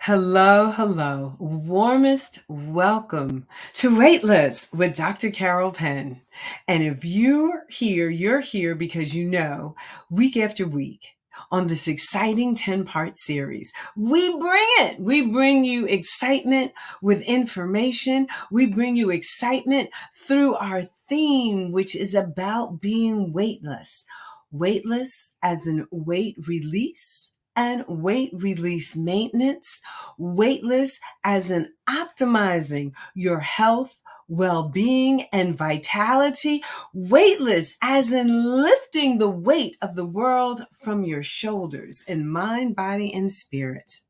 Hello, hello. Warmest welcome to Weightless with Dr. Carol Penn. And if you're here because you know week after week on this exciting 10-part series. We bring it. We bring you excitement with information. We bring you excitement through our theme, which is about being weightless. Weightless as in weight release and weight release maintenance, weightless as in optimizing your health, well-being, and vitality, weightless as in lifting the weight of the world from your shoulders in mind, body, and spirit.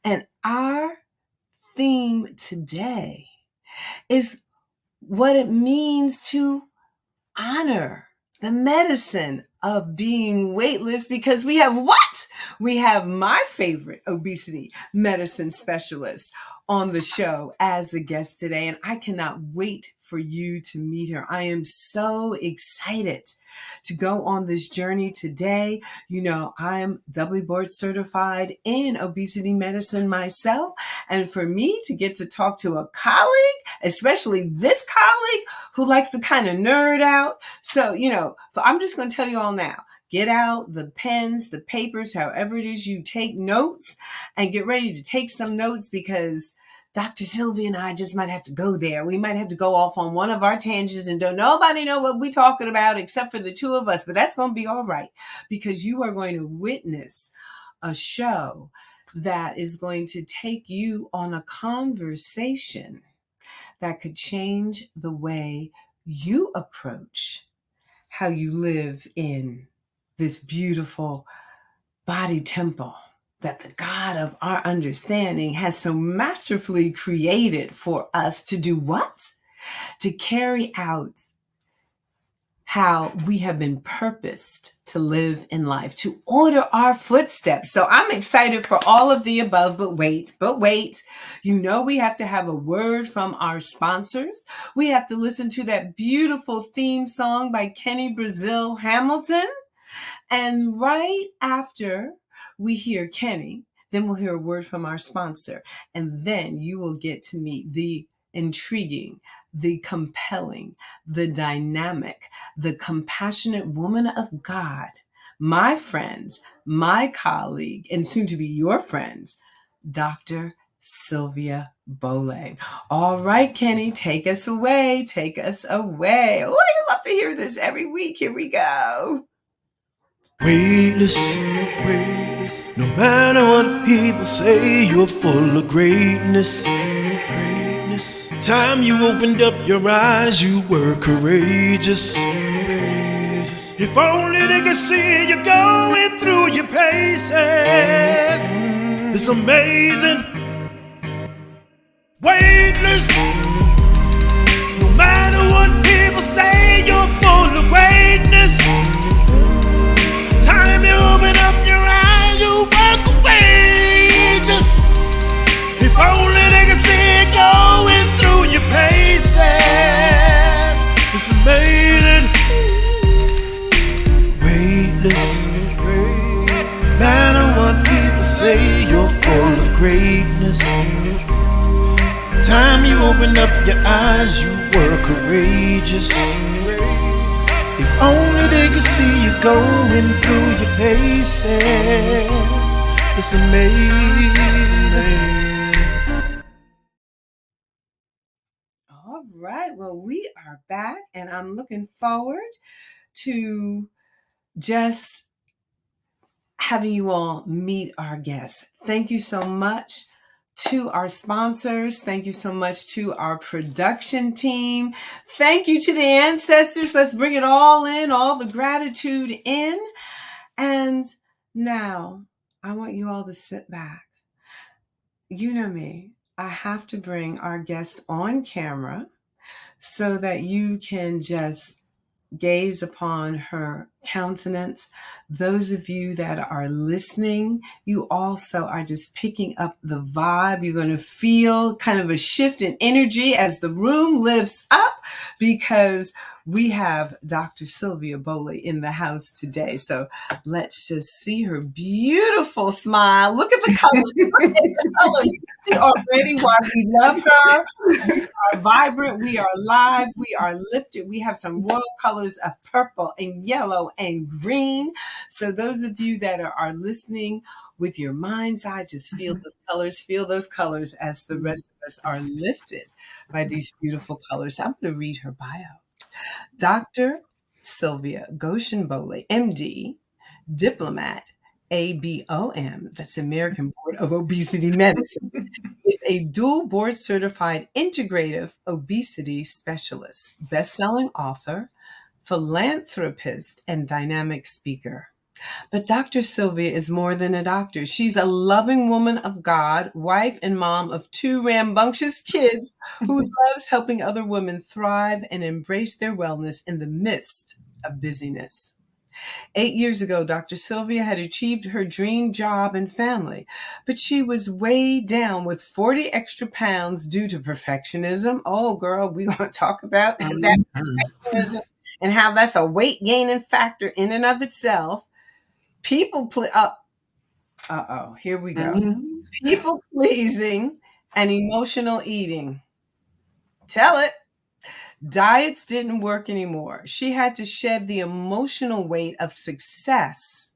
And our theme today is what it means to honor the medicine of being weightless, because we have what? We have my favorite obesity medicine specialist on the show as a guest today, and I cannot wait for you to meet her. I am so excited to go on this journey today. You know, I'm doubly board certified in obesity medicine myself, and for me to get to talk to a colleague, especially this colleague who likes to kind of nerd out. So, I'm just going to tell you all now, get out the pens, the papers, however it is you take notes, and get ready to take some notes, because Dr. Sylvia and I just might have to go there. We might have to go off on one of our tangents and don't nobody know what we're talking about except for the two of us. But that's going to be all right, because you are going to witness a show that is going to take you on a conversation that could change the way you approach how you live in this beautiful body temple that the God of our understanding has so masterfully created for us to do what? To carry out how we have been purposed to live in life, to order our footsteps. So I'm excited for all of the above, but wait, we have to have a word from our sponsors. We have to listen to that beautiful theme song by Kenny Brazil Hamilton. And right after we hear Kenny, then we'll hear a word from our sponsor. And then you will get to meet the intriguing, the compelling, the dynamic, the compassionate woman of God, my friends, my colleague, and soon to be your friends, Dr. Sylvia Gonsahn-Bollie. All right, Kenny, take us away. Take us away. Oh, I love to hear this every week. Here we go. Weightless, weightless. No matter what people say, you're full of greatness. Greatness. Time you opened up your eyes, you were courageous. Courageous. If only they could see you going through your paces. It's amazing. Weightless. No matter what people say, you're full of greatness. Time you open up your eyes, you walk away. Just if only they could see it going through your paces. It's amazing. Weightless. Matter what people say, you're full of greatness. Time you open up your eyes, you were courageous. If only they could see you going through your paces. It's amazing. All right. Well, we are back, and I'm looking forward to just having you all meet our guests. Thank you so much to our sponsors. Thank you so much to our production team. Thank you to the ancestors. Let's bring it all in, all the gratitude in. And now I want you all to sit back. You know me, I have to bring our guest on camera so that you can just gaze upon her countenance. Those of you that are listening, you also are just picking up the vibe. You're going to feel kind of a shift in energy as the room lifts up, because We have Dr. Sylvia Gonsahn-Bollie in the house today. So let's just see her beautiful smile. Look at the colors. Look at the colors. See already why we love her. We are vibrant. We are live. We are lifted. We have some royal colors of purple and yellow and green. So those of you that are listening with your mind's eye, just feel those colors as the rest of us are lifted by these beautiful colors. I'm going to read her bio. Dr. Sylvia Gonsahn-Bollie, MD, diplomat, ABOM, that's American Board of Obesity Medicine, is a dual board certified integrative obesity specialist, best-selling author, philanthropist, and dynamic speaker. But Dr. Sylvia is more than a doctor. She's a loving woman of God, wife and mom of 2 rambunctious kids who loves helping other women thrive and embrace their wellness in the midst of busyness. 8 years ago, Dr. Sylvia had achieved her dream job and family, but she was weighed down with 40 extra pounds due to perfectionism. Oh, girl, we're going to talk about that perfectionism and how that's a weight gaining factor in and of itself. Here we go. People pleasing and emotional eating. Tell it. Diets didn't work anymore. She had to shed the emotional weight of success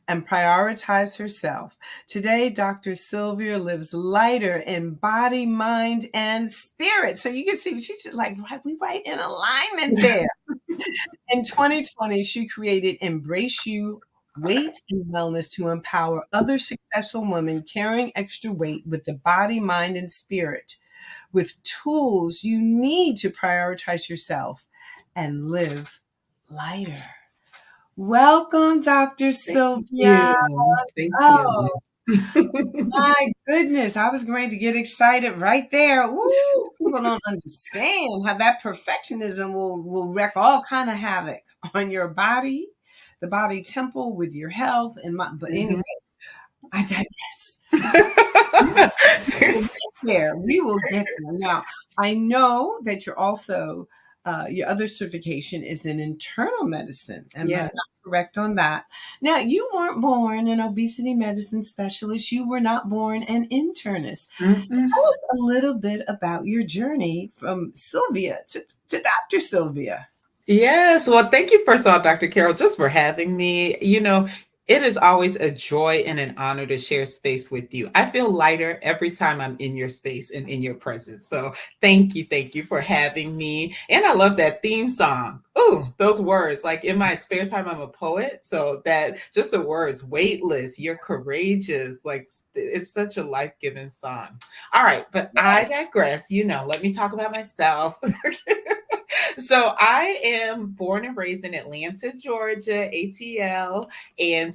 and prioritize herself. Today, Dr. Sylvia lives lighter in body, mind, and spirit. So you can see she's like, we right in alignment there. In 2020, she created Embrace You Weight and Wellness to empower other successful women carrying extra weight with the body, mind, and spirit, with tools you need to prioritize yourself and live lighter. Welcome, Dr. Sylvia. Thank Oh, you. my goodness. I was going to get excited right there. Ooh, people don't understand how that perfectionism will wreak all kind of havoc on your body, the body temple, with your health. But anyway, I digress. We will get there. Now, I know that you're also, your other certification is in internal medicine. Am I not correct on that? Now, you weren't born an obesity medicine specialist. You were not born an internist. Tell us a little bit about your journey from Sylvia to Dr. Sylvia. Yes. Well, thank you, first of all, Dr. Carol, just for having me. It is always a joy and an honor to share space with you. I feel lighter every time I'm in your space and in your presence. So thank you for having me. And I love that theme song. Oh, those words. Like in my spare time, I'm a poet. So that just the words, weightless, you're courageous. Like it's such a life-giving song. All right, but I digress. Let me talk about myself. So I am born and raised in Atlanta, Georgia, ATL, and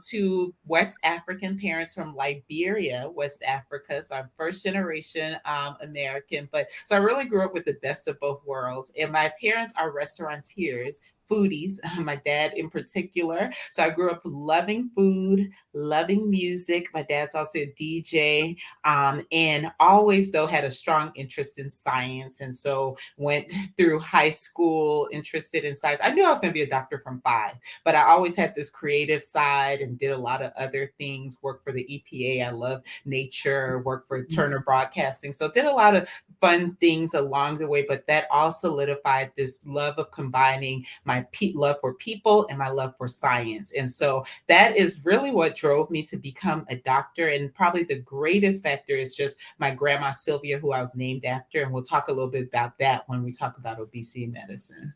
to West African parents from Liberia, West Africa. So I'm first generation American, but so I really grew up with the best of both worlds. And my parents are restaurateurs, foodies, my dad in particular. So I grew up loving food, loving music. My dad's also a DJ, and always though had a strong interest in science. And so went through high school interested in science. I knew I was going to be a doctor from 5, but I always had this creative side and did a lot of other things, worked for the EPA. I love nature, worked for Turner Broadcasting. So did a lot of fun things along the way, but that all solidified this love of combining my love for people and my love for science. And so that is really what drove me to become a doctor. And probably the greatest factor is just my grandma, Sylvia, who I was named after. And we'll talk a little bit about that when we talk about obesity medicine.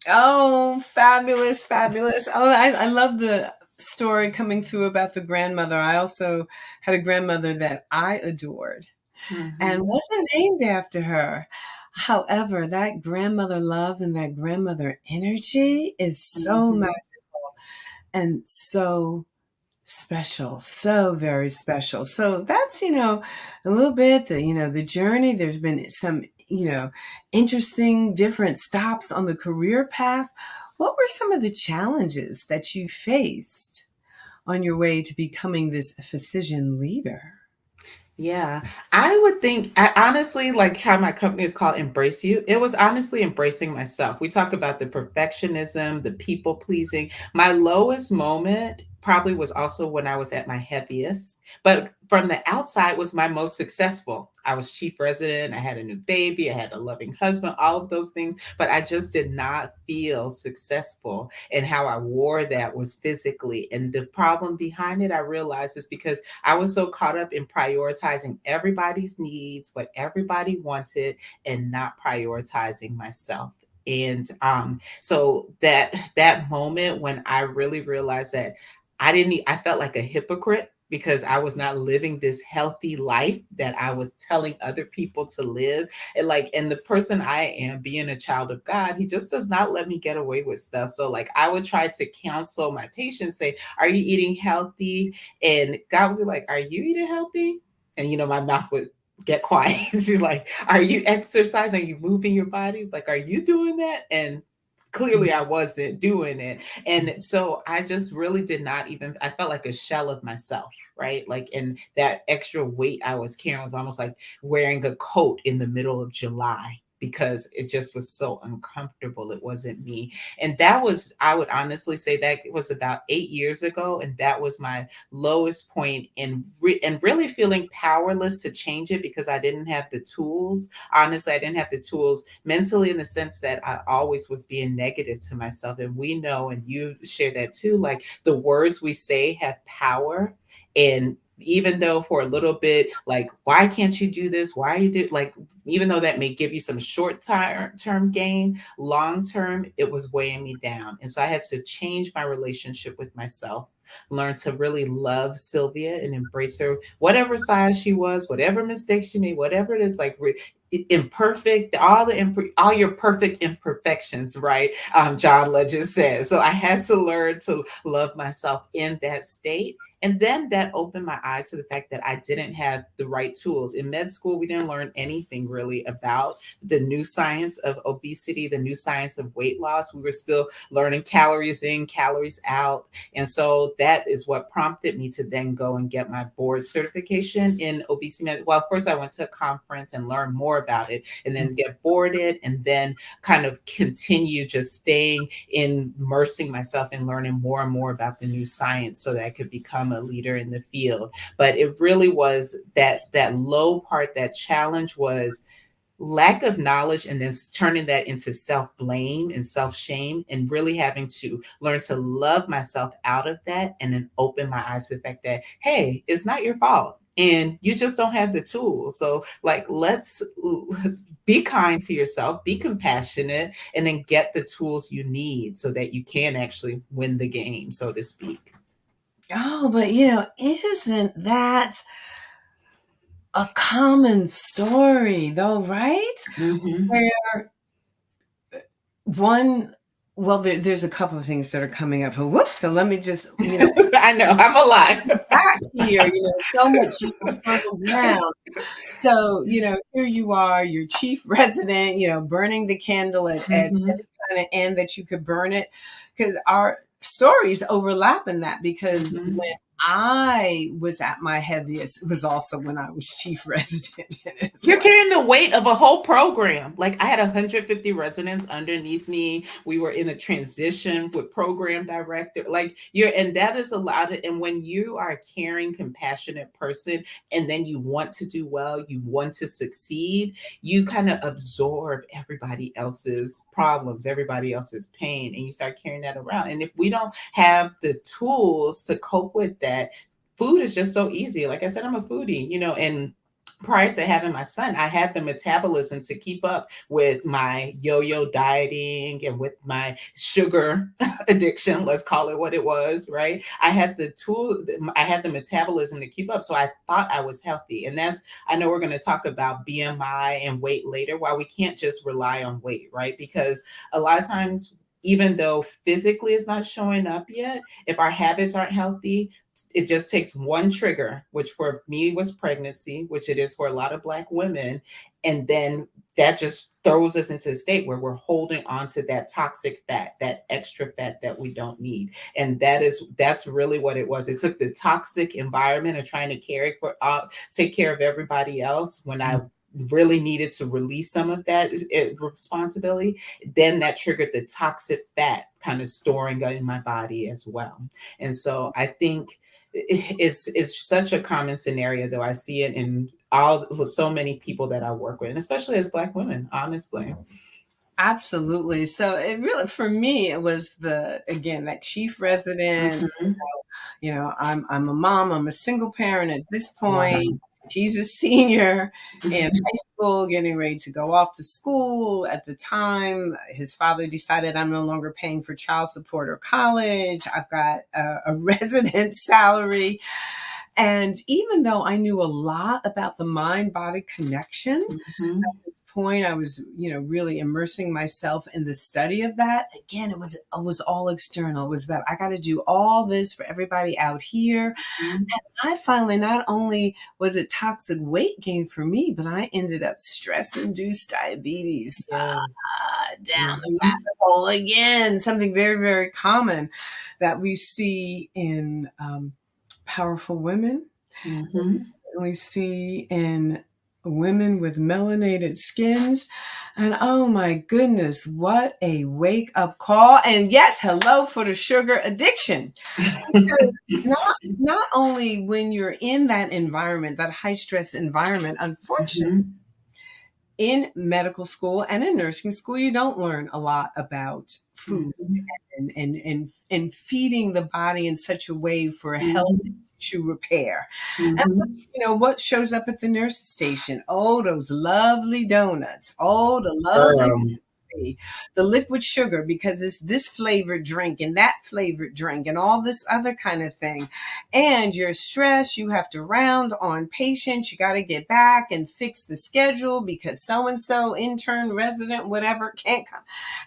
Oh, fabulous, fabulous. Oh, I love the story coming through about the grandmother. I also had a grandmother that I adored and wasn't named after her. However, that grandmother love and that grandmother energy is so magical and so special, so very special. So that's, a little bit the journey. There's been some, interesting different stops on the career path. What were some of the challenges that you faced on your way to becoming this physician leader? Yeah, I would think, I honestly like how my company is called Embrace You. It was honestly embracing myself. We talk about the perfectionism, the people pleasing. My lowest moment probably was also when I was at my heaviest, but from the outside was my most successful. I was chief resident, I had a new baby, I had a loving husband, all of those things, but I just did not feel successful. And how I wore that was physically. And the problem behind it, I realized, is because I was so caught up in prioritizing everybody's needs, what everybody wanted, and not prioritizing myself. And so that moment when I really realized that I felt like a hypocrite because I was not living this healthy life that I was telling other people to live. And the person I am, being a child of God, he just does not let me get away with stuff. So like I would try to counsel my patients, say, are you eating healthy? And God would be like, are you eating healthy? And my mouth would get quiet. She's like, are you exercising? Are you moving your body? It's like, are you doing that? And clearly I wasn't doing it. And so I just really did not even, I felt like a shell of myself, right? Like, and that extra weight I was carrying was almost like wearing a coat in the middle of July because it just was so uncomfortable. It wasn't me. And that was, I would honestly say that was about 8 years ago. And that was my lowest point and really feeling powerless to change it because I didn't have the tools. Honestly, I didn't have the tools mentally in the sense that I always was being negative to myself. And we know, and you share that too, like the words we say have power. And even though for a little bit, like, why can't you do this? Why are you do like, even though that may give you some short term gain, long term, it was weighing me down. And so I had to change my relationship with myself, learn to really love Sylvia and embrace her, whatever size she was, whatever mistakes she made, whatever it is, like imperfect, all your perfect imperfections, right? John Legend says. So I had to learn to love myself in that state. And then that opened my eyes to the fact that I didn't have the right tools. In med school, we didn't learn anything really about the new science of obesity, the new science of weight loss. We were still learning calories in, calories out. And so that is what prompted me to then go and get my board certification in obesity. Well, first I went to a conference and learned more about it, and then get boarded, and then kind of continue just staying in, immersing myself in learning more and more about the new science so that I could become a leader in the field. But it really was that low part, that challenge was lack of knowledge, and then turning that into self blame and self shame, and really having to learn to love myself out of that, and then open my eyes to the fact that, hey, it's not your fault. And you just don't have the tools. So, like, let's be kind to yourself, be compassionate, and then get the tools you need so that you can actually win the game, so to speak. Oh, but isn't that a common story though, right? Mm-hmm. Where one, well, there's a couple of things that are coming up. Whoops! So let me just, I know, I'm alive. back here. So much fertile ground. So here you are, your chief resident. Burning the candle at Mm-hmm. any kind of end that you could burn it, because our stories overlap in that. Because Mm-hmm. when I was at my heaviest, it was also when I was chief resident. And it's You're like, carrying the weight of a whole program. Like I had 150 residents underneath me. We were in a transition with program director. Like and that is a lot of, and when you are a caring, compassionate person, and then you want to do well, you want to succeed, you kind of absorb everybody else's problems, everybody else's pain, and you start carrying that around. And if we don't have the tools to cope with that, food is just so easy. Like I said, I'm a foodie, and prior to having my son, I had the metabolism to keep up with my yo-yo dieting and with my sugar addiction, let's call it what it was, right? I had the tool, I had the metabolism to keep up. So I thought I was healthy. And I know we're going to talk about BMI and weight later, why we can't just rely on weight, right? Because a lot of times, even though physically it's not showing up yet, if our habits aren't healthy, it just takes one trigger, which for me was pregnancy, which it is for a lot of Black women. And then that just throws us into a state where we're holding on to that toxic fat, that extra fat that we don't need. And that's really what it was. It took the toxic environment of trying to take care of everybody else when I really needed to release some of that responsibility. Then that triggered the toxic fat kind of storing in my body as well. And so I think it's such a common scenario, though. I see it in so many people that I work with, and especially as Black women, honestly. Absolutely. So it really, for me, it was again, that chief resident. Mhm. I'm a mom, I'm a single parent at this Wow. point. He's a senior in high school, getting ready to go off to school. At the time, his father decided I'm no longer paying for child support or college. I've got a residence salary. And even though I knew a lot about the mind-body connection, Mhm. this point I was, really immersing myself in the study of that. Again, it was all external. It was about, I got to do all this for everybody out here. Mhm. And I finally, not only was it toxic weight gain for me, but I ended up stress-induced diabetes, Yes. down the Mhm. rabbit hole again. Something very, very common that we see in powerful women. Mhm. We see in women with melanated skins. And oh my goodness, what a wake up call. And yes, hello for the sugar addiction. Because not only when you're in that environment, that high stress environment, unfortunately, Mhm. in medical school and in nursing school, you don't learn a lot about food Mhm. and feeding the body in such a way for health Mhm. to repair. And Mhm. what shows up at the nurse station? Oh, those lovely donuts. Oh, the lovely Girl. coffee, the liquid sugar, because it's this flavored drink and that flavored drink and all this other kind of thing. And you're stressed. You have to round on patients. You got to get back and fix the schedule because so and so, intern, resident, whatever, can't come.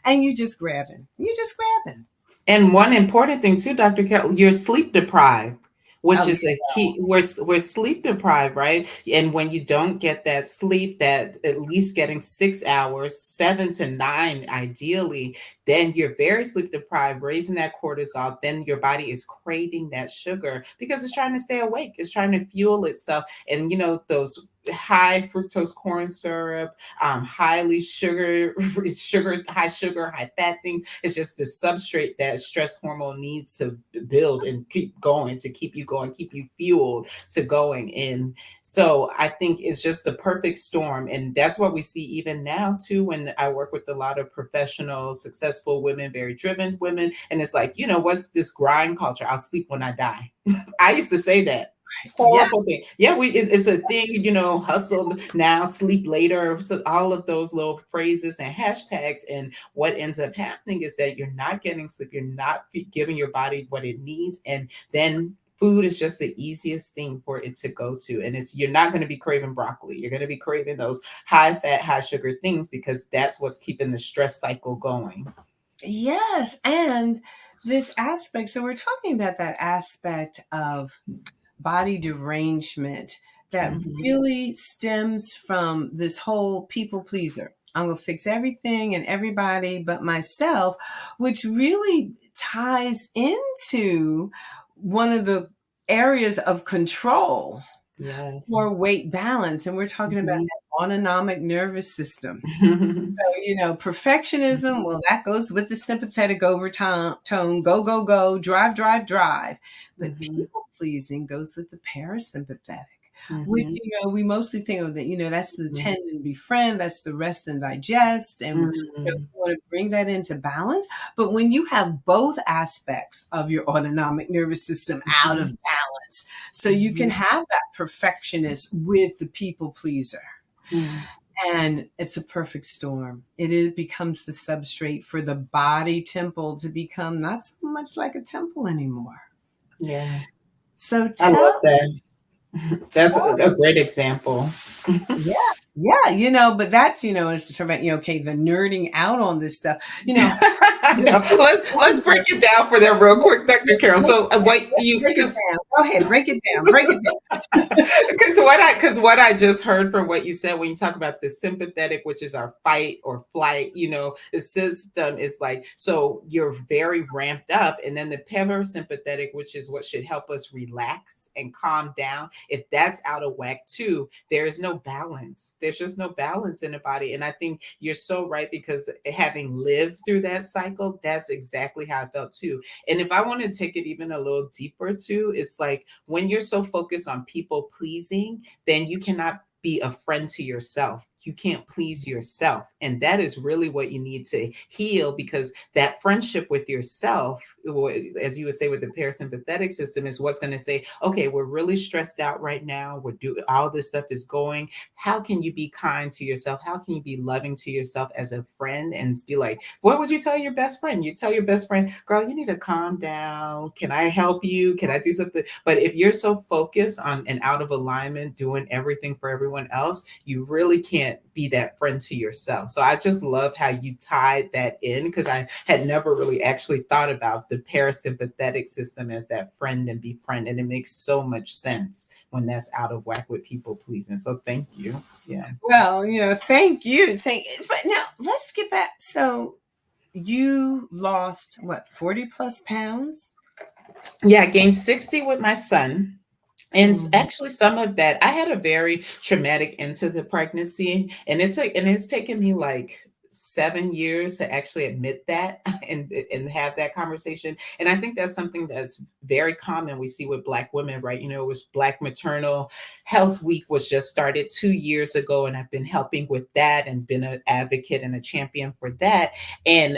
And you just grabbing. You just grabbing. And one important thing too, Dr. Carol, you're sleep deprived, which Oh, is a key. We're sleep deprived, right? And when you don't get that sleep, that at least getting 6 hours, 7 to 9, ideally, then you're very sleep deprived, raising that cortisol. Then your body is craving that sugar because it's trying to stay awake. It's trying to fuel itself. And those high fructose corn syrup, highly high sugar, high fat things. It's just the substrate that stress hormone needs to build and keep going, to keep you going, keep you fueled to going. And so I think it's just the perfect storm. And that's what we see even now too, when I work with a lot of professional, successful women, very driven women. And it's like, what's this grind culture? I'll sleep when I die. I used to say that. yeah. Horrible thing. Yeah, it's a thing, hustle now, sleep later. So all of those little phrases and hashtags. And what ends up happening is that you're not getting sleep. You're not giving your body what it needs. And then food is just the easiest thing for it to go to. And you're not going to be craving broccoli. You're going to be craving those high fat, high sugar things because that's what's keeping the stress cycle going. Yes. And this aspect, so we're talking about that aspect of body derangement that Mhm. really stems from this whole people pleaser. I'm going to fix everything and everybody but myself, which really ties into one of the areas of control Yes. for weight balance. And we're talking about Mhm. that autonomic nervous system. So, perfectionism, well, that goes with the sympathetic overtone, go, go, go, drive, drive, drive. But Mhm. people pleasing goes with the parasympathetic, which, Mhm. we mostly think of that, that's the Mhm. tend and befriend, that's the rest and digest. And, we Mhm. want to bring that into balance. But when you have both aspects of your autonomic nervous system out of Mhm. balance, so you can Mhm. have that perfectionist with the people pleaser. Mhm. And it's a perfect storm. It becomes the substrate for the body temple to become not so much like a temple anymore. Yeah, So I love tell, that. That's tell a great example. yeah, Yeah, but that's, it's sort of, okay, the nerding out on this stuff, No, let's break it down for them real quick, Dr. Carol. let's, So what let's you break it because down. Go ahead, break it down, break it because what I just heard from what you said when you talk about the sympathetic, which is our fight or flight, the system is like, so you're very ramped up, and then the parasympathetic, which is what should help us relax and calm down. If that's out of whack too, there is no balance. There's just no balance in the body, and I think you're so right, because having lived through that cycle, that's exactly how I felt too. And if I want to take it even a little deeper too, it's like when you're so focused on people pleasing, then you cannot be a friend to yourself. You can't please yourself. And that is really what you need to heal, because that friendship with yourself, as you would say with the parasympathetic system, is what's going to say, okay, we're really stressed out right now. We're doing all this stuff is going. How can you be kind to yourself? How can you be loving to yourself as a friend and be like, what would you tell your best friend? You tell your best friend, girl, you need to calm down. Can I help you? Can I do something? But if you're so focused on and out of alignment, doing everything for everyone else, you really can't be that friend to yourself. So I just love how you tied that in, because I had never really actually thought about the parasympathetic system as that friend and befriend. And it makes so much sense when that's out of whack with people pleasing. So thank you. Yeah. Well, thank you. But now let's get back. So you lost what, 40 plus pounds? Yeah, I gained 60 with my son. And Mhm. actually, some of that, I had a very traumatic end to the pregnancy, and it's taken me like 7 years to actually admit that and have that conversation. And I think that's something that's very common. We see with Black women, right? It was Black Maternal Health Week was just started 2 years ago, and I've been helping with that and been an advocate and a champion for that. And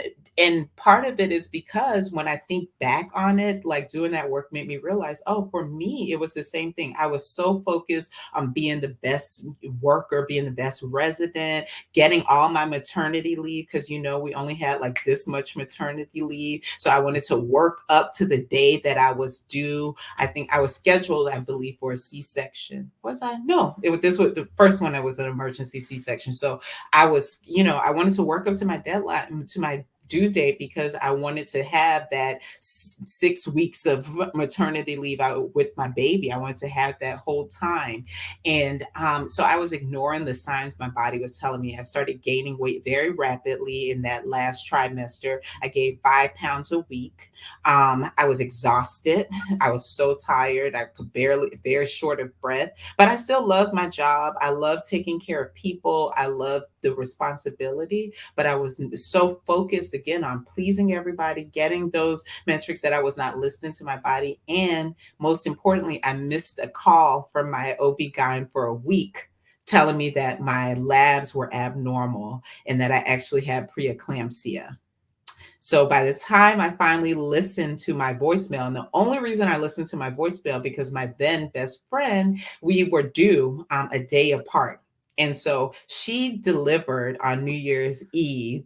part of it is because when I think back on it, like doing that work made me realize, oh, for me, it was the same thing. I was so focused on being the best worker, being the best resident, getting all my maternity leave, because we only had like this much maternity leave. So I wanted to work up to the day that I was due. I think I was scheduled, I believe, for a C-section. Was I? No, this was the first one. I was an emergency C-section. So I was, I wanted to work up to my deadline, to my due date, because I wanted to have that 6 weeks of maternity leave out with my baby. I wanted to have that whole time. And so I was ignoring the signs my body was telling me. I started gaining weight very rapidly in that last trimester. I gained 5 pounds a week. I was exhausted. I was so tired. I could barely, very short of breath, but I still loved my job. I loved taking care of people. I loved the responsibility, but I was so focused again on pleasing everybody, getting those metrics, that I was not listening to my body. And most importantly, I missed a call from my OB-GYN for a week telling me that my labs were abnormal and that I actually had preeclampsia. So by the time I finally listened to my voicemail, and the only reason I listened to my voicemail because my then best friend, we were due a day apart. And so she delivered on New Year's Eve.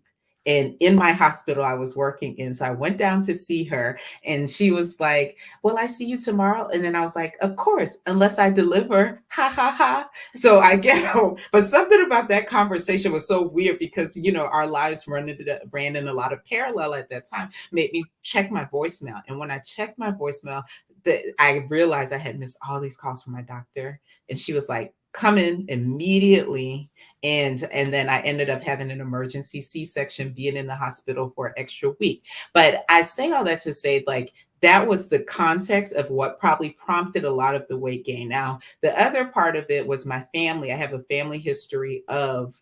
And in my hospital I was working in. So I went down to see her, and she was like, "Well, I see you tomorrow." And then I was like, "Of course, unless I deliver." Ha ha ha. So I get home. But something about that conversation was so weird, because, our lives ran in a lot of parallel at that time, made me check my voicemail. And when I checked my voicemail, I realized I had missed all these calls from my doctor. And she was like, "Come in immediately." And then I ended up having an emergency C-section, being in the hospital for an extra week. But I say all that to say, like, that was the context of what probably prompted a lot of the weight gain. Now, the other part of it was my family. I have a family history of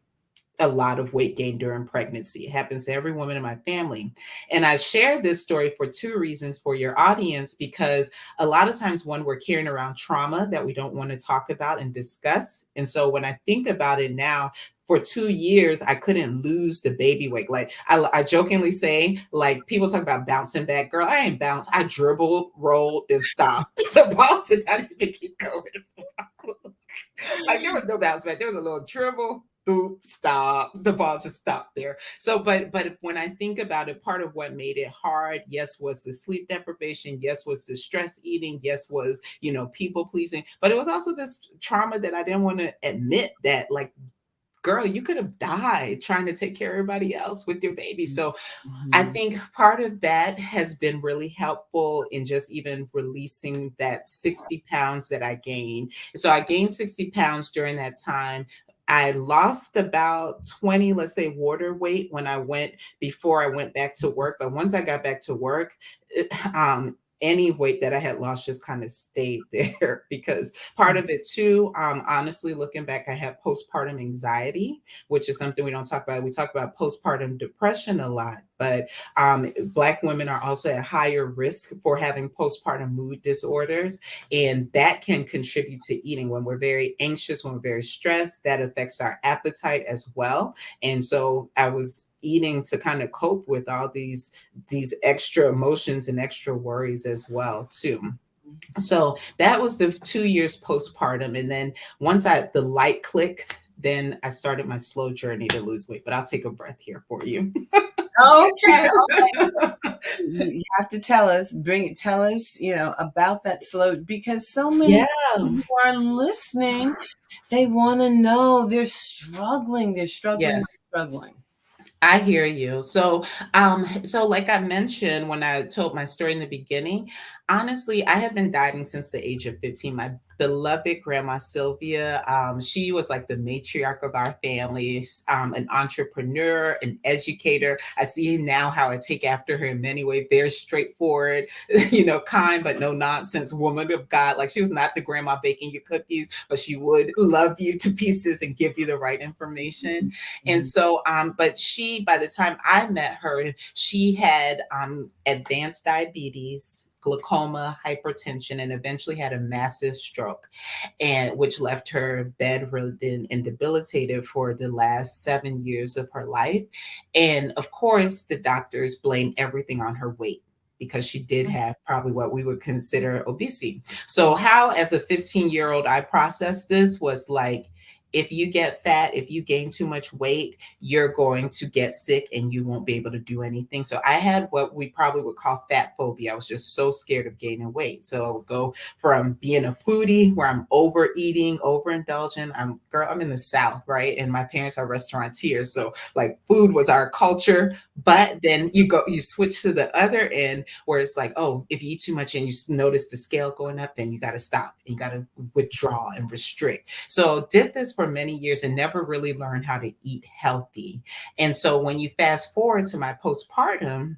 a lot of weight gain during pregnancy. It happens to every woman in my family. And I share this story for two reasons for your audience, because a lot of times when we're carrying around trauma that we don't want to talk about and discuss. And so when I think about it now, for 2 years, I couldn't lose the baby weight. Like I jokingly say, like people talk about bouncing back. Girl, I ain't bounced. I dribbled, rolled, and stopped. The ball did not even keep going. Like there was no bounce back. There was a little dribble, boop, stop. The ball just stopped there. So, but when I think about it, part of what made it hard, yes, was the sleep deprivation. Yes, was the stress eating. Yes, was people pleasing. But it was also this trauma that I didn't want to admit that, like, girl, you could have died trying to take care of everybody else with your baby. So I Mhm. think part of that has been really helpful in just even releasing that 60 pounds that I gained. So I gained 60 pounds during that time. I lost about 20, let's say, water weight when I went before I went back to work. But once I got back to work, any weight that I had lost just kind of stayed there because part of it too, honestly, looking back, I had postpartum anxiety, which is something we don't talk about. We talk about postpartum depression a lot, but Black women are also at higher risk for having postpartum mood disorders. And that can contribute to eating. When we're very anxious, when we're very stressed, that affects our appetite as well. And so I was eating to kind of cope with all these extra emotions and extra worries as well too. So that was the 2 years postpartum. And then once the light clicked, then I started my slow journey to lose weight. But I'll take a breath here for you. Okay, you have to tell us, about that slow, because so many Yeah. people who are listening, they want to know. They're struggling. They're struggling. Yes. They're struggling. I hear you. So like I mentioned when I told my story in the beginning, honestly, I have been dieting since the age of 15. My beloved grandma Sylvia, she was like the matriarch of our family, an entrepreneur, an educator. I see now how I take after her in many ways. Very straightforward, kind but no nonsense woman of God. Like she was not the grandma baking you cookies, but she would love you to pieces and give you the right information. And Mhm. so, but by the time I met her, she had advanced diabetes, glaucoma, hypertension, and eventually had a massive stroke, and which left her bedridden and debilitated for the last 7 years of her life. And of course, the doctors blamed everything on her weight because she did have probably what we would consider obesity. So, how as a 15-year-old I processed this was like, if you get fat, if you gain too much weight, you're going to get sick and you won't be able to do anything. So I had what we probably would call fat phobia. I was just so scared of gaining weight. So I would go from being a foodie where I'm overeating, overindulgent. I'm in the South, right? And my parents are restaurateurs. So like food was our culture. But then you switch to the other end where it's like, oh, if you eat too much and you notice the scale going up, then you got to stop. You got to withdraw and restrict. So did this for many years and never really learned how to eat healthy. And so when you fast forward to my postpartum,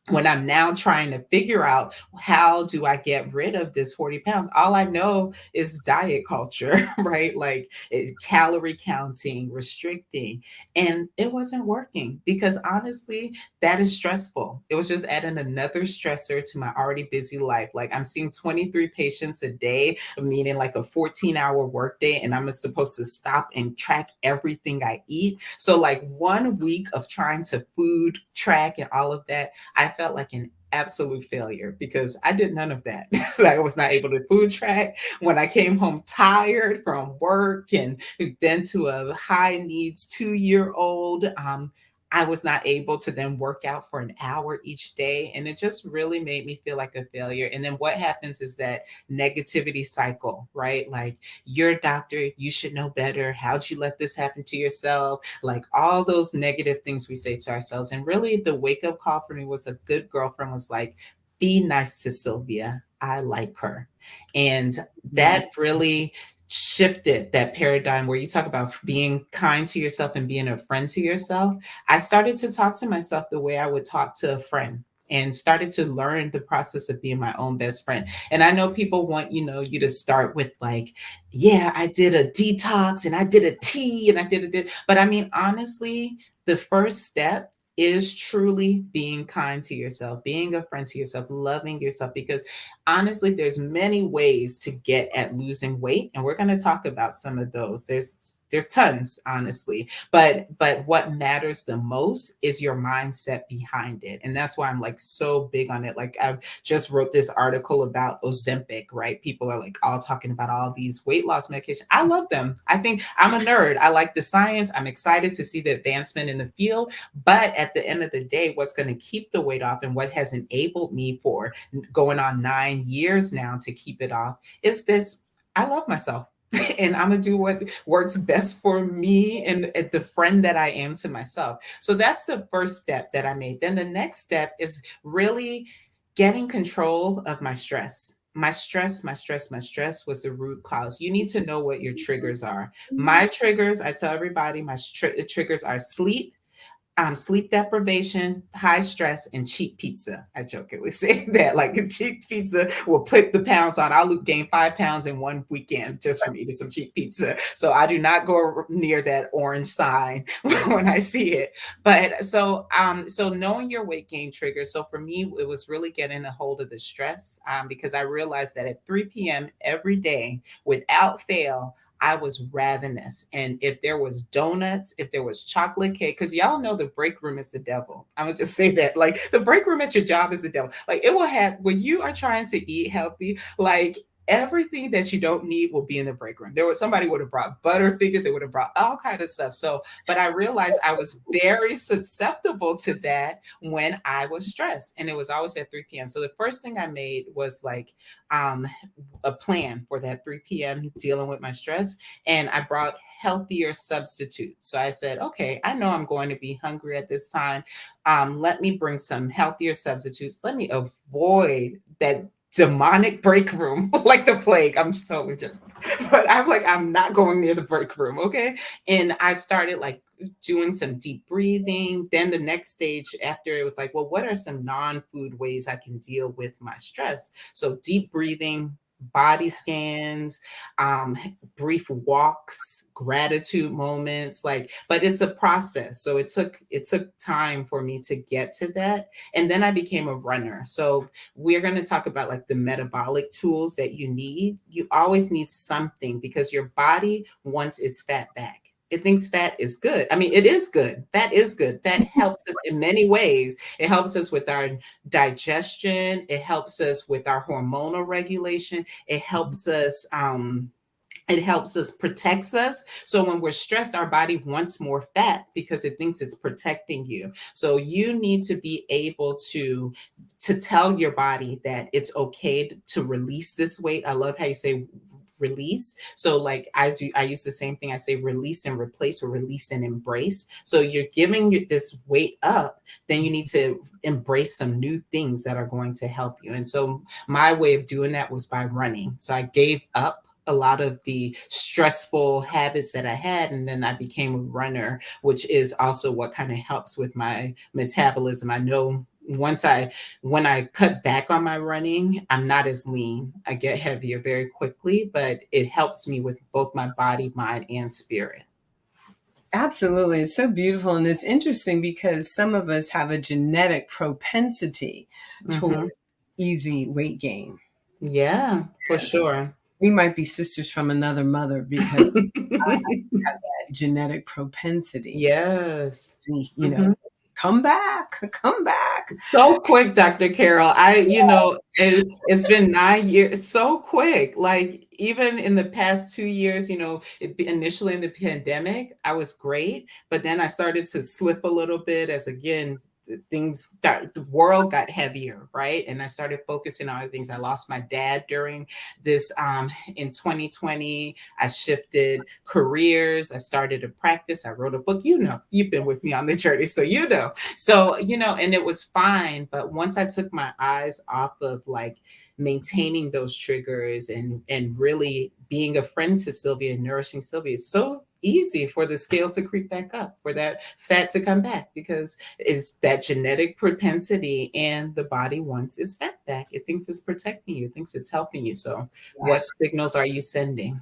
when I'm now trying to figure out how do I get rid of this 40 pounds, all I know is diet culture, right? Like it's calorie counting, restricting. And it wasn't working because honestly, that is stressful. It was just adding another stressor to my already busy life. Like I'm seeing 23 patients a day, meaning like a 14-hour workday, and I'm supposed to stop and track everything I eat. So, like 1 week of trying to food track and all of that, I felt like an absolute failure because I did none of that. I was not able to food track. When I came home tired from work and then to a high needs 2-year old, I was not able to then work out for an hour each day. And it just really made me feel like a failure. And then what happens is that negativity cycle, right? Like, you're a doctor, you should know better. How'd you let this happen to yourself? Like all those negative things we say to ourselves. And really, the wake up call for me was a good girlfriend was like, be nice to Sylvia. I like her. And Mhm. that really shifted that paradigm where you talk about being kind to yourself and being a friend to yourself. I started to talk to myself the way I would talk to a friend and started to learn the process of being my own best friend. And I know people want, you to start with like, yeah, I did a detox and I did a tea and I did it. But I mean, honestly, the first step is truly being kind to yourself, being a friend to yourself, loving yourself, because honestly, there's many ways to get at losing weight, and we're going to talk about some of those. There's tons, honestly, but what matters the most is your mindset behind it, and that's why I'm like so big on it. Like I just wrote this article about Ozempic, right? People are like all talking about all these weight loss medications. I love them. I think I'm a nerd. I like the science. I'm excited to see the advancement in the field, but at the end of the day, what's going to keep the weight off and what has enabled me for going on 9 years now to keep it off is this: I love myself. and I'm gonna do what works best for me and the friend that I am to myself. So that's the first step that I made. Then the next step is really getting control of my stress. My stress was the root cause. You need to know what your triggers are. My triggers, I tell everybody, triggers are sleep deprivation, high stress, and cheap pizza. I jokingly say that, like a cheap pizza will put the pounds on. I'll gain 5 pounds in one weekend just from eating some cheap pizza. So I do not go near that orange sign when I see it. But so knowing your weight gain triggers. So for me, it was really getting a hold of the stress because I realized that at 3 p.m. every day, without fail, I was ravenous. And if there was donuts, if there was chocolate cake, because y'all know the break room is the devil. I'm gonna just say that. Like the break room at your job is the devil. Like it will have when you are trying to eat healthy, like everything that you don't need will be in the break room. There was somebody would have brought butter figures, they would have brought all kind of stuff. So, but I realized I was very susceptible to that when I was stressed. And it was always at 3 p.m. So the first thing I made was like um a plan for that 3 p.m. dealing with my stress. And I brought healthier substitutes. So I said, okay, I know I'm going to be hungry at this time. Let me bring some healthier substitutes. Let me avoid that demonic break room like the plague. I'm just totally joking. But I'm like, I'm not going near the break room. Okay. And I started like doing some deep breathing. Then the next stage after it was like, well, what are some non-food ways I can deal with my stress? So deep breathing, body scans, um, brief walks, gratitude moments, like, but it's a process. So it took time for me to get to that. And then I became a runner. So we're going to talk about like the metabolic tools that you need. You always need something because your body wants its fat back. It thinks fat is good. I mean, it is good. Fat is good. Fat helps us in many ways. It helps us with our digestion. It helps us with our hormonal regulation. It helps us protects us. So when we're stressed, our body wants more fat because it thinks it's protecting you. So you need to be able to tell your body that it's okay to release this weight. I love how you say release. So like I use the same thing. I say release and replace or release and embrace. So you're giving this weight up, then you need to embrace some new things that are going to help you. And so my way of doing that was by running. So I gave up a lot of the stressful habits that I had. And then I became a runner, which is also what kind of helps with my metabolism. I know when I cut back on my running, I'm not as lean. I get heavier very quickly, but it helps me with both my body, mind, and spirit. Absolutely. It's so beautiful. And it's interesting because some of us have a genetic propensity Hmm. toward easy weight gain. Yeah, for Yes. sure. We might be sisters from another mother because I have that genetic propensity to Yes. see, Mhm. come back, come back. So quick, Dr. Carol. It's been 9 years, so quick. Like even in the past 2 years, initially in the pandemic, I was great, but then I started to slip a little bit as again the world got heavier, right? And I started focusing on other things. I lost my dad during this in 2020. I shifted careers. I started to practice. I wrote a book. You've been with me on the journey, so so, and it was fine. But once I took my eyes off of like maintaining those triggers and really being a friend to Sylvia and nourishing Sylvia, it's so easy for the scale to creep back up, for that fat to come back because it's that genetic propensity and the body wants its fat back. It thinks it's protecting you, it thinks it's helping you. So what Yes. signals are you sending?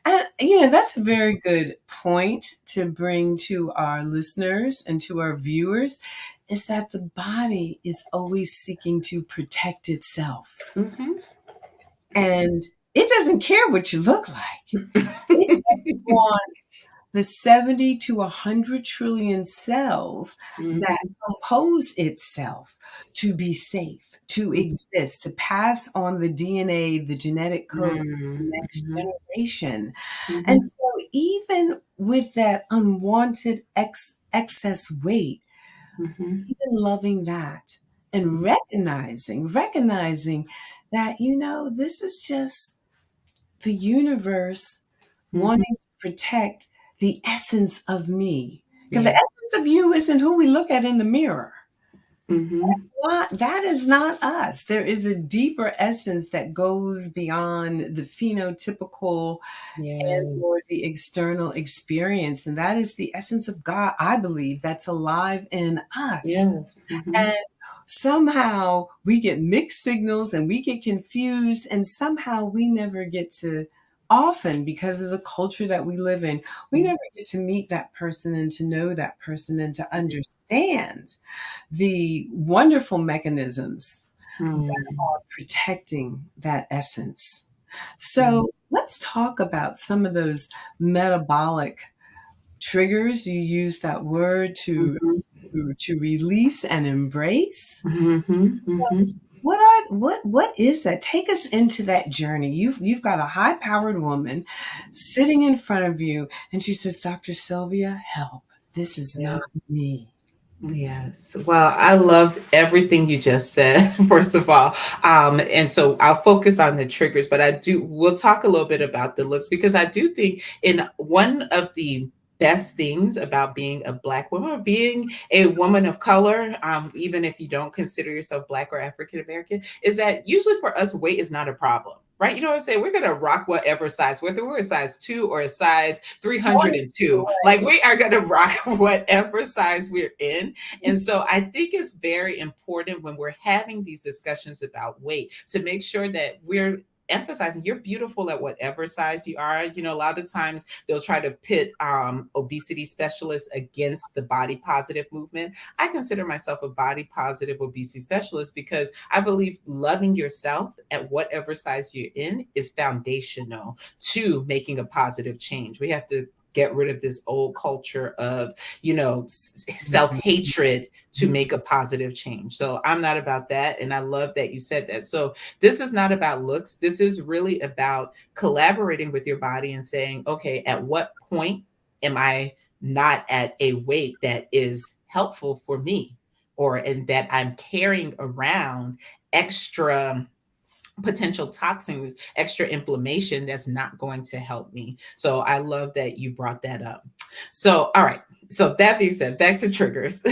And, that's a very good point to bring to our listeners and to our viewers is that the body is always seeking to protect itself. Hmm. And it doesn't care what you look like. It just wants the 70 to 100 trillion cells that Hmm. compose itself to be safe, to exist, to pass on the DNA, the genetic code to the next Hmm. generation. And Hmm. so, even with that unwanted excess weight, Hmm. even loving that and recognizing that, this is just the universe Mhm. wanting to protect the essence of me. Because the Yeah. essence of you isn't who we look at in the mirror. Mhm. That is not us. There is a deeper essence that goes beyond the phenotypical and or Yes. the external experience. And that is the essence of God, I believe, that's alive in us. Yes. And Mhm. somehow we get mixed signals and we get confused, and somehow we never get to, often because of the culture that we live in, we Mhm. never get to meet that person and to know that person and to understand the wonderful mechanisms Mm. are protecting that essence. Mm. So let's talk about some of those metabolic triggers. You use that word Mhm. to release and embrace. Mhm. Mhm. What is that? Take us into that journey. You've got a high powered woman sitting in front of you, and she says, "Dr. Sylvia, help! This is Yeah. not me." Yes. Well, I love everything you just said, first of all. And so I'll focus on the triggers, but we'll talk a little bit about the looks because I do think in one of the best things about being a Black woman or being a woman of color, even if you don't consider yourself Black or African American, is that usually for us, weight is not a problem. Right? You know what I'm saying? We're going to rock whatever size, whether we're a size 2 or a size 302. Like we are going to rock whatever size we're in. And so I think it's very important when we're having these discussions about weight to make sure that we're emphasizing you're beautiful at whatever size you are. You know, a lot of times they'll try to pit obesity specialists against the body positive movement. I consider myself a body positive obesity specialist because I believe loving yourself at whatever size you're in is foundational to making a positive change. We have to get rid of this old culture of, self-hatred to make a positive change. So I'm not about that. And I love that you said that. So this is not about looks. This is really about collaborating with your body and saying, okay, at what point am I not at a weight that is helpful for me or and that I'm carrying around extra potential toxins, extra inflammation that's not going to help me. So I love that you brought that up. So, all right. So that being said, back to triggers.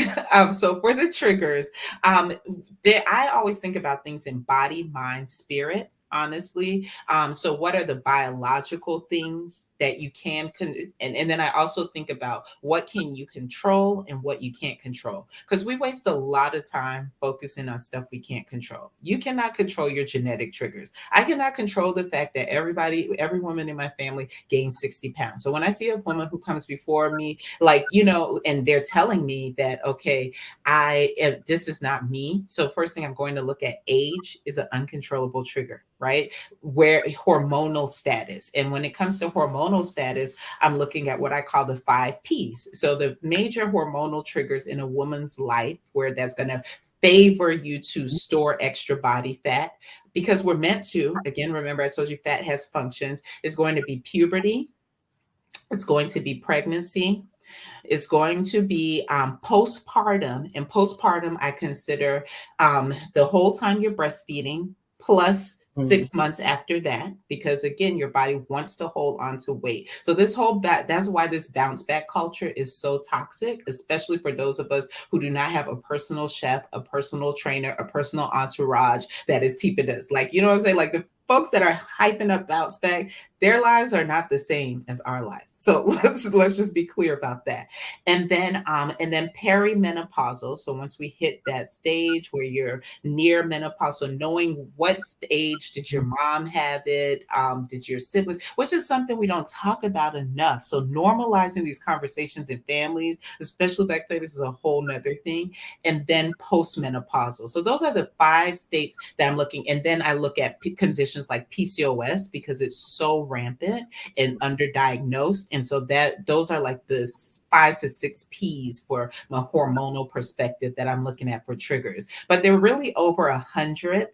So for the triggers, I always think about things in body, mind, spirit. Honestly, so what are the biological things that you and then I also think about what can you control and what you can't control, because we waste a lot of time focusing on stuff we can't control. You cannot control your genetic triggers. I cannot control the fact that every woman in my family gains 60 pounds. So when I see a woman who comes before me, like, and they're telling me that, okay, this is not me. So first thing I'm going to look at, age is an uncontrollable trigger, right? Where hormonal status. And when it comes to hormonal status, I'm looking at what I call the 5 Ps. So the major hormonal triggers in a woman's life where that's going to favor you to store extra body fat, because we're meant to, again, remember I told you fat has functions, is going to be puberty, it's going to be pregnancy, is going to be postpartum. And postpartum, I consider the whole time you're breastfeeding plus Mhm. 6 months after that, because again, your body wants to hold on to weight. So that's why this bounce back culture is so toxic, especially for those of us who do not have a personal chef, a personal trainer, a personal entourage that is keeping us. Like, you know what I'm saying? Like the folks that are hyping up bounce back, their lives are not the same as our lives. So let's just be clear about that. And then perimenopausal. So once we hit that stage where you're near menopause, so knowing what stage did your mom have it, did your siblings, which is something we don't talk about enough. So normalizing these conversations in families, especially back then, this is a whole nother thing. And then postmenopausal. So those are the 5 states that I'm looking. And then I look at conditions like PCOS because it's so rampant and underdiagnosed. And so those are like the 5 to 6 Ps for my hormonal perspective that I'm looking at for triggers. But there are really over 100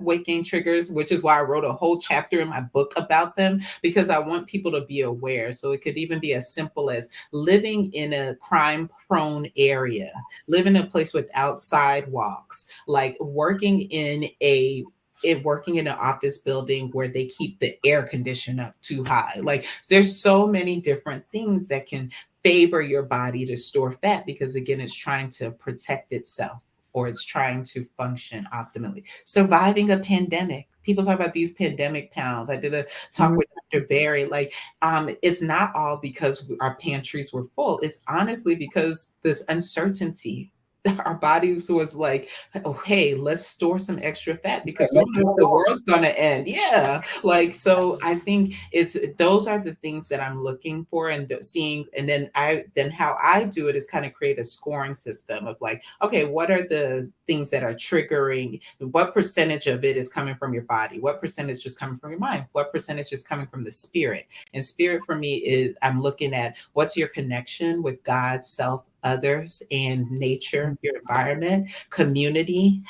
weight gain triggers, which is why I wrote a whole chapter in my book about them, because I want people to be aware. So it could even be as simple as living in a crime prone area, living in a place without sidewalks, like working in a it working in an office building where they keep the air condition up too high. Like there's so many different things that can favor your body to store fat because again it's trying to protect itself or it's trying to function optimally. Surviving a pandemic. People talk about these pandemic pounds. I did a talk Mhm. with Dr. Barry. Like, it's not all because our pantries were full. It's honestly because this uncertainty. Our bodies was like, oh, hey, let's store some extra fat because we don't Let's know if hold the on. world's gonna end. Yeah, like so. I think it's those are the things that I'm looking for and seeing, and then how I do it is kind of create a scoring system of like, okay, what are the things that are triggering? What percentage of it is coming from your body? What percentage is coming from your mind? What percentage is coming from the spirit? And spirit for me is I'm looking at what's your connection with God, self, others, and nature, your environment, community.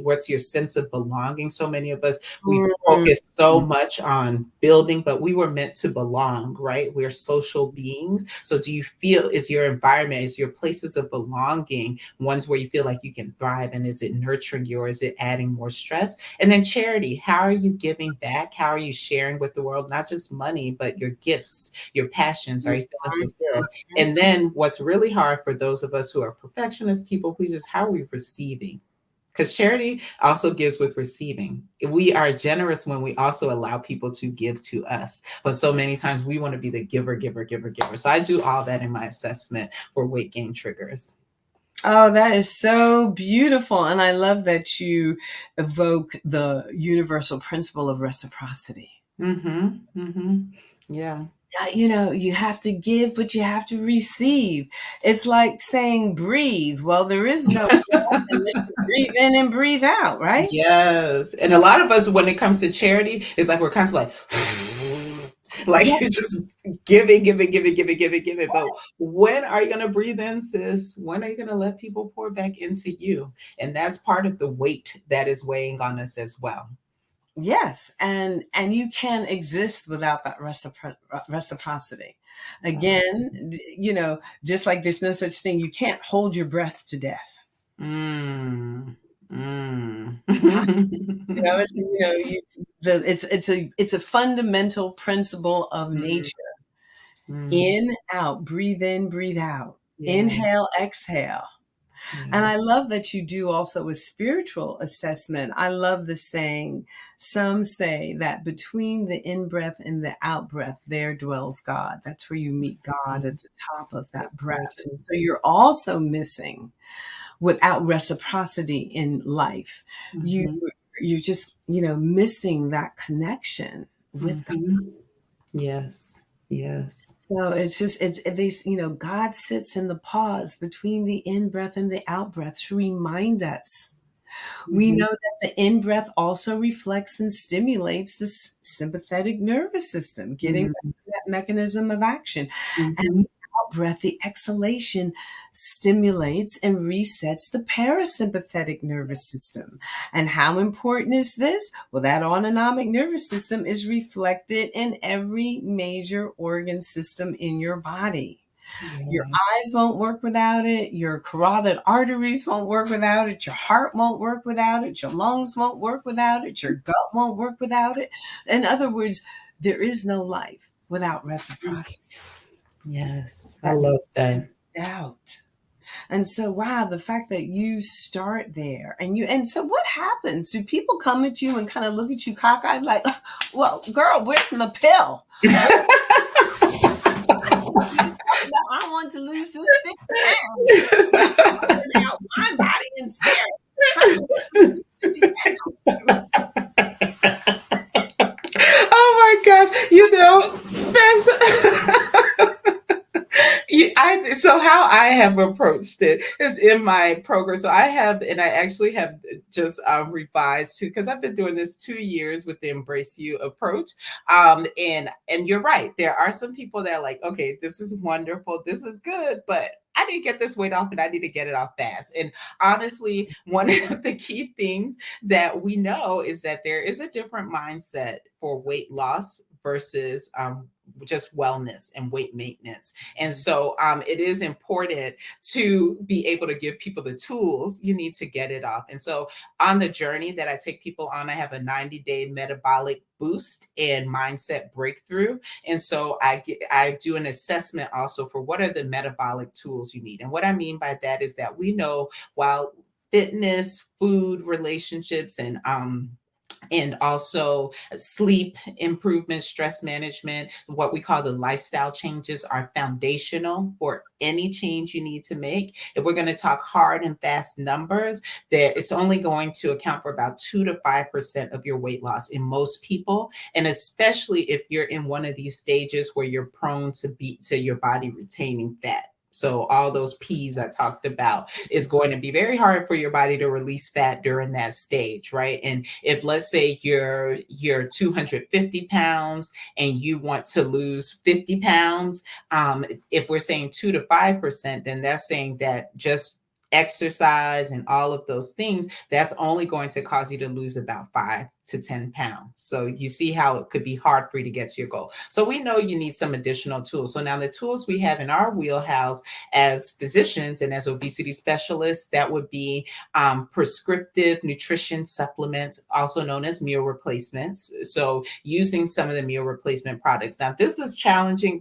What's your sense of belonging? So many of us we Mhm. focus so much on building, but we were meant to belong, right? We're social beings. So do you feel is your environment, is your places of belonging ones where you feel like you can thrive? And is it nurturing you or is it adding more stress? And then charity, how are you giving back? How are you sharing with the world? Not just money, but your gifts, your passions. Are you feeling fulfilled? And then what's really hard for those of us who are perfectionist people pleasers, how are we receiving? Because charity also gives with receiving. We are generous when we also allow people to give to us. But so many times we want to be the giver, giver, giver, giver. So I do all that in my assessment for weight gain triggers. Oh, that is so beautiful. And I love that you evoke the universal principle of reciprocity. Mm-hmm. Mm-hmm. Yeah. You have to give, but you have to receive. It's like saying breathe. Well, there is no breath unless you breathe in and breathe out, right? Yes. And a lot of us, when it comes to charity, it's like we're constantly like Yeah. you're just giving, giving, giving, giving, giving, giving. But when are you going to breathe in, sis? When are you going to let people pour back into you? And that's part of the weight that is weighing on us as well. Yes, and you can't exist without that reciprocity. Again, just like there's no such thing, you can't hold your breath to death. Mm. Mm. It's a fundamental principle of Mm. nature. Mm. In, out, breathe in, breathe out. Yeah. Inhale, exhale. And Yeah. I love that you do also a spiritual assessment. I love the saying, some say that between the in breath and the out breath, there dwells God. That's where you meet God at the top of that That's breath. And gorgeous. so you're also missing without reciprocity in life. You Mm-hmm. you're just, missing that connection with God. Mm-hmm. Yes. Yes. So it's at least, God sits in the pause between the in breath and the out breath to remind us. We Mm-hmm. know that the in breath also reflects and stimulates the sympathetic nervous system, getting back Mm-hmm. to that mechanism of action. And Mm-hmm. the out breath, the exhalation stimulates and resets the parasympathetic nervous system. And how important is this? Well, that autonomic nervous system is reflected in every major organ system in your body. Your Yeah. eyes won't work without it. Your carotid arteries won't work without it. Your heart won't work without it. Your lungs won't work without it. Your gut won't work without it. In other words, there is no life without reciprocity. Yes. I That love that. doubt. And so, wow, the fact that you start there and so what happens? Do people come at you and kind of look at you cockeyed like, well, girl, where's my pill? I want to lose this 50 pounds. Out my body and spirit. How do I lose this 50 pounds? Oh my gosh, that's so how I have approached it is in my program. So I have, and I actually have just revised too, because I've been doing this 2 years with the Embrace You approach. And you're right, there are some people that are like, okay, this is wonderful, this is good, but I need to get this weight off and I need to get it off fast. And honestly, one of the key things that we know is that there is a different mindset for weight loss versus just wellness and weight maintenance. And so it is important to be able to give people the tools you need to get it off. And so on the journey that I take people on, I have a 90-day metabolic boost and mindset breakthrough. And so I do an assessment also for what are the metabolic tools you need. And what I mean by that is that we know while fitness, food, relationships, and also sleep improvement, stress management, what we call the lifestyle changes are foundational for any change you need to make. If we're going to talk hard and fast numbers, that it's only going to account for about 2 to 5% of your weight loss in most people. And especially if you're in one of these stages where you're prone to your body retaining fat. So all those P's I talked about is going to be very hard for your body to release fat during that stage, right? And if let's say you're 250 pounds and you want to lose 50 pounds, if we're saying 2 to 5%, then that's saying that just exercise and all of those things, that's only going to cause you to lose about 5 to 10 pounds. So you see how it could be hard for you to get to your goal. So we know you need some additional tools. So now the tools we have in our wheelhouse as physicians and as obesity specialists, that would be prescriptive nutrition supplements, also known as meal replacements. So using some of the meal replacement products. Now this was challenging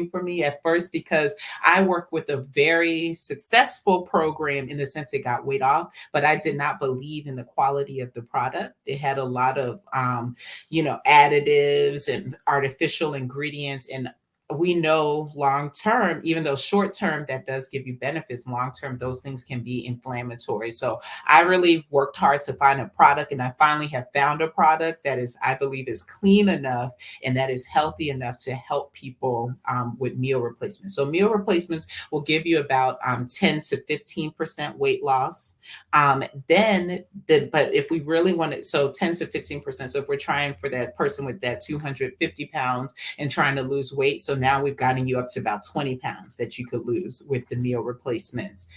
for me at first because I work with a very successful program in the sense it got weight off, but I did not believe in the quality of the product. It had a lot of, additives and artificial ingredients. And we know long term, even though short term that does give you benefits, long term those things can be inflammatory. So I really worked hard to find a product, and I finally have found a product that is, I believe, is clean enough and that is healthy enough to help people with meal replacements. So meal replacements will give you about 10 to 15% weight loss. But if we really want it, so 10 to 15%. So if we're trying for that person with that 250 pounds and trying to lose weight, so now we've gotten you up to about 20 pounds that you could lose with the meal replacements.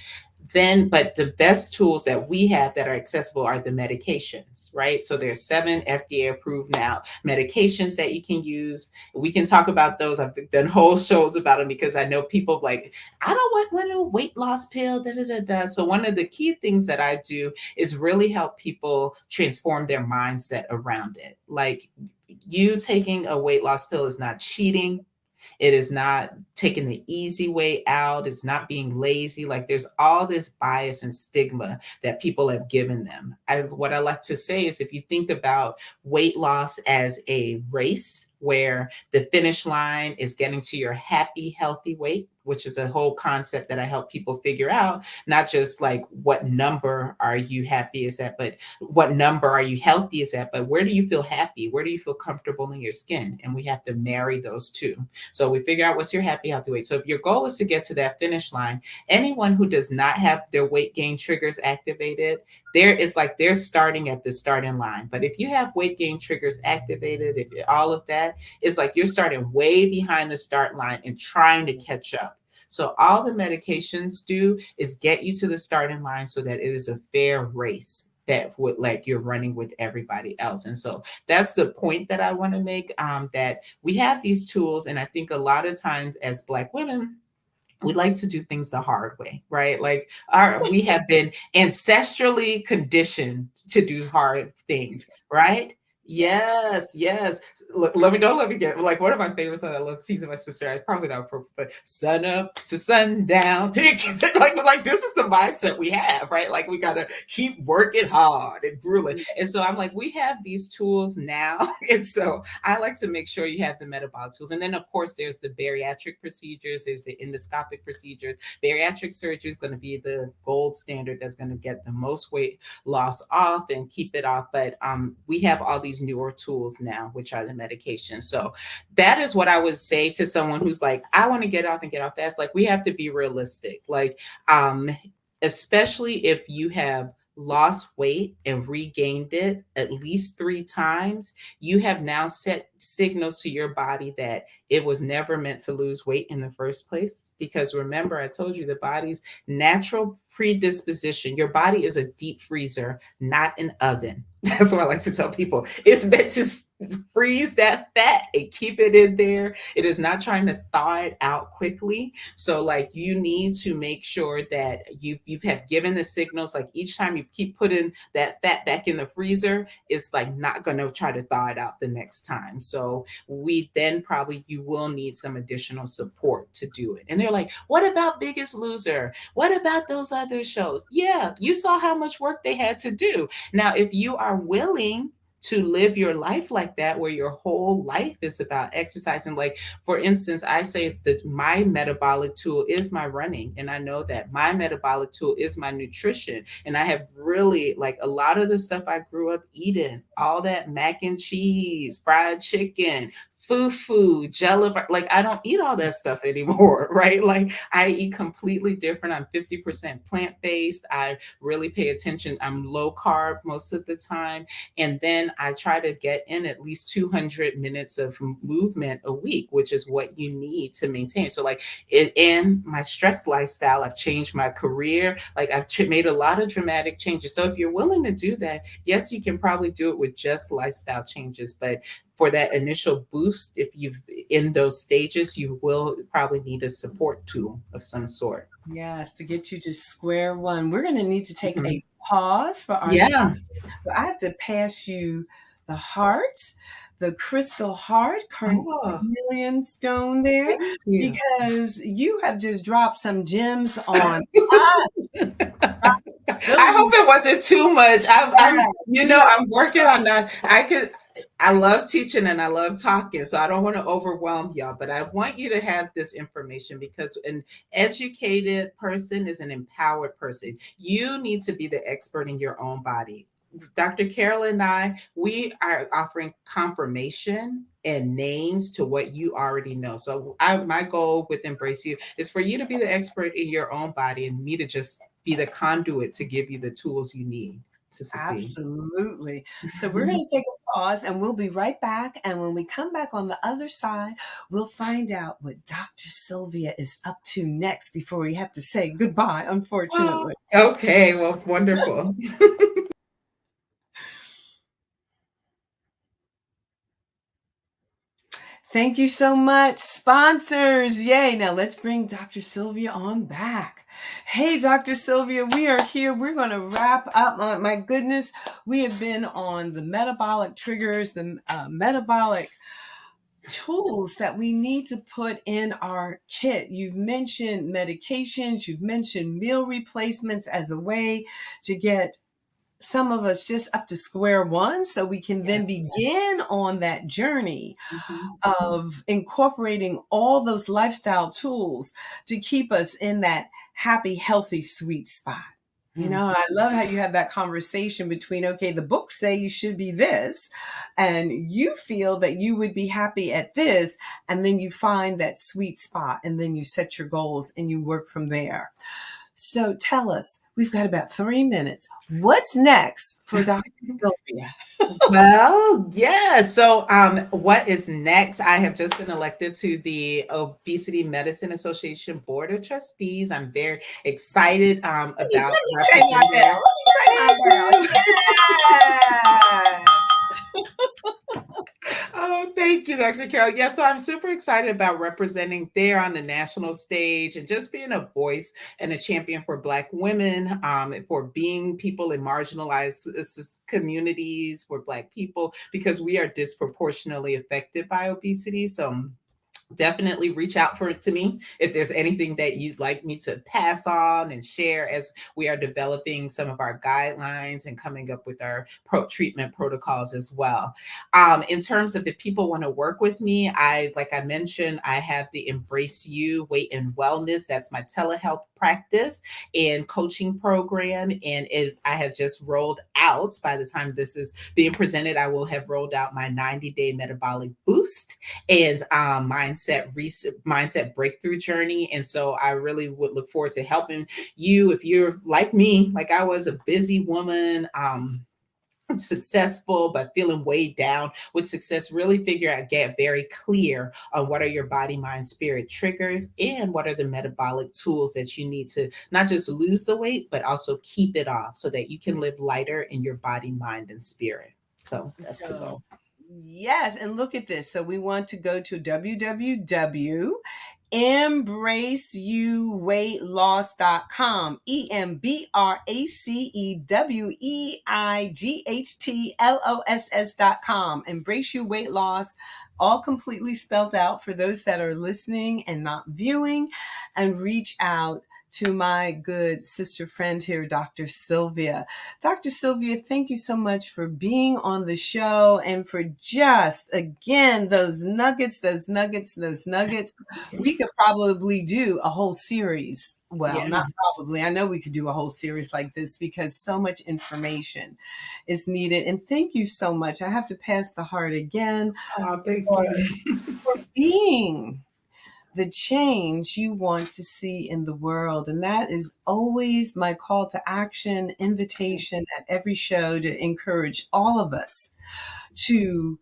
But the best tools that we have that are accessible are the medications, right? So there's 7 FDA approved now medications that you can use. We can talk about those. I've done whole shows about them because I know people like, I don't want a weight loss pill, da, da, da, da. So one of the key things that I do is really help people transform their mindset around it. Like, you taking a weight loss pill is not cheating. It is not taking the easy way out. It's not being lazy. Like, there's all this bias and stigma that people have given them. What I like to say is, if you think about weight loss as a race where the finish line is getting to your happy, healthy weight, which is a whole concept that I help people figure out, not just like what number are you happy is at, but what number are you healthy is at, but where do you feel happy? Where do you feel comfortable in your skin? And we have to marry those two. So we figure out what's your happy, healthy weight. So if your goal is to get to that finish line, anyone who does not have their weight gain triggers activated, they're starting at the starting line. But if you have weight gain triggers activated, if all of that, it's like you're starting way behind the start line and trying to catch up. So all the medications do is get you to the starting line so that it is a fair race that would, like, you're running with everybody else. And so that's the point that I want to make, that we have these tools. And I think a lot of times as Black women, we like to do things the hard way, right? Like, we have been ancestrally conditioned to do hard things, right? Yes, yes. Look, don't let me get, like, one of my favorites that I love teasing my sister. I probably not appropriate, but sun up to sundown. like this is the mindset we have, right? Like, we gotta keep working hard and grueling. And so I'm like, we have these tools now, and so I like to make sure you have the metabolic tools. And then of course there's the bariatric procedures, there's the endoscopic procedures. Bariatric surgery is going to be the gold standard that's going to get the most weight loss off and keep it off. But we have all these newer tools now, which are the medications. So that is what I would say to someone who's like, I want to get off and get off fast. Like, we have to be realistic. Like, especially if you have lost weight and regained it at least 3 times, you have now set signals to your body that it was never meant to lose weight in the first place. Because remember, I told you the body's natural predisposition, your body is a deep freezer, not an oven. That's what I like to tell people. It's meant to freeze that fat and keep it in there. It is not trying to thaw it out quickly. So like you need to make sure that you have given the signals. Like each time you keep putting that fat back in the freezer, it's like not going to try to thaw it out the next time. So we then probably you will need some additional support to do it. And they're like, what about Biggest Loser? What about those other shows? Yeah, you saw how much work they had to do. Now, if you are willing to live your life like that, where your whole life is about exercising, like for instance, I say that my metabolic tool is my running, and I know that my metabolic tool is my nutrition. And I have really, like, a lot of the stuff I grew up eating, all that mac and cheese, fried chicken, fufu, jello, like I don't eat all that stuff anymore, right? Like I eat completely different. I'm 50% plant-based. I really pay attention. I'm low carb most of the time. And then I try to get in at least 200 minutes of movement a week, which is what you need to maintain. So like in my stress lifestyle, I've changed my career. Like I've made a lot of dramatic changes. So if you're willing to do that, yes, you can probably do it with just lifestyle changes. But for that initial boost, if you've in those stages, you will probably need a support tool of some sort. Yes, to get you to square one. We're going to need to take Mhm. a pause for our. Yeah. I have to pass you the heart, the crystal heart, Oh, carnelian stone there, thank you. because you have just dropped some gems on us, I Sylvia. hope it wasn't too much. Yes, I'm working on that. I love teaching and I love talking, so I don't want to overwhelm y'all, but I want you to have this information because an educated person is an empowered person. You need to be the expert in your own body. Dr. Carol and I, we are offering confirmation and names to what you already know. So my goal with Embrace You is for you to be the expert in your own body and me to just be the conduit to give you the tools you need to succeed. absolutely. So we're going to take a pause and we'll be right back. And when we come back on the other side, we'll find out what Dr. Sylvia is up to next before we have to say goodbye, Oh, unfortunately. okay, well, wonderful. Thank you so much, sponsors. Yay. Now let's bring Dr. Sylvia on back. Hey, Dr. Sylvia, we are here. We're going to wrap up. My goodness, we have been on the metabolic triggers, the metabolic tools that we need to put in our kit. You've mentioned medications, you've mentioned meal replacements as a way to get some of us just up to square one so we can Yeah. then begin on that journey Mhm. of incorporating all those lifestyle tools to keep us in that happy, healthy, sweet spot. You Mm. know, I love how you have that conversation between, okay, the books say you should be this, and you feel that you would be happy at this, and then you find that sweet spot, and then you set your goals and you work from there. So tell us, we've got about 3 minutes. What's next for Dr. Sylvia? Well, yeah. So, what is next? I have just been elected to the Obesity Medicine Association Board of Trustees. I'm very excited Let me about pay my representing bill. that. Let me pay my bill. Yes. Oh, thank you, Dr. Carol. Yeah, so I'm super excited about representing there on the national stage and just being a voice and a champion for Black women, for being people in marginalized communities, for Black people, because we are disproportionately affected by obesity. So definitely reach out to me if there's anything that you'd like me to pass on and share as we are developing some of our guidelines and coming up with our treatment protocols as well. In terms of if people want to work with me, like I mentioned, I have the Embrace You Weight and Wellness. That's my telehealth practice and coaching program. And I have just rolled out, by the time this is being presented, I will have rolled out my 90-day metabolic boost and mindset breakthrough journey. And so I really would look forward to helping you if you're like me, like I was a busy woman, successful but feeling weighed down with success, really figure out, get very clear on what are your body, mind, spirit triggers, and what are the metabolic tools that you need to not just lose the weight, but also keep it off so that you can live lighter in your body, mind, and spirit. So that's the So, goal. yes, and look at this. So we want to go to www.embraceyouweightloss.com. EMBRACEWEIGHTLOSS.com. Embrace You Weight Loss, all completely spelled out for those that are listening and not viewing, and reach out to my good sister friend here, Dr. Sylvia. Dr. Sylvia, thank you so much for being on the show and for just, again, those nuggets. We could probably do a whole series. Well, Yeah. not probably. I know we could do a whole series like this because so much information is needed. And thank you so much. I have to pass the heart again Oh, thank for, you. for being the change you want to see in the world. And that is always my call to action, invitation at every show to encourage all of us to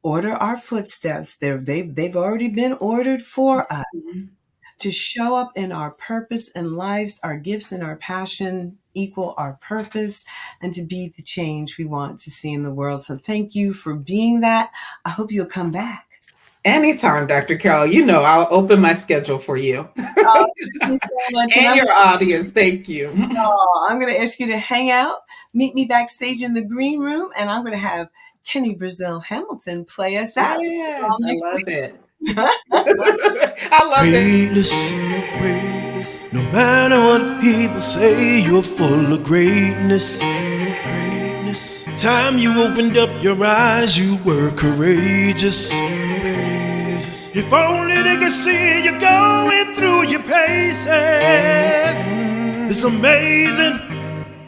order our footsteps. They've already been ordered for us Mhm. to show up in our purpose and lives, our gifts and our passion equal our purpose, and to be the change we want to see in the world. So thank you for being that. I hope you'll come back. Anytime, Dr. Carol. You know, I'll open my schedule for you Oh, thank you so much. And and your audience. Thank you. I'm going to ask you to hang out, meet me backstage in the green room, and I'm going to have Kenny Brazil Hamilton play us out. See you all Yes, I next love week. it. I love it. Weightless, weightless. No matter what people say, you're full of greatness. Greatness. Time you opened up your eyes, you were courageous. Courageous. If only they could see you going through your paces. It's amazing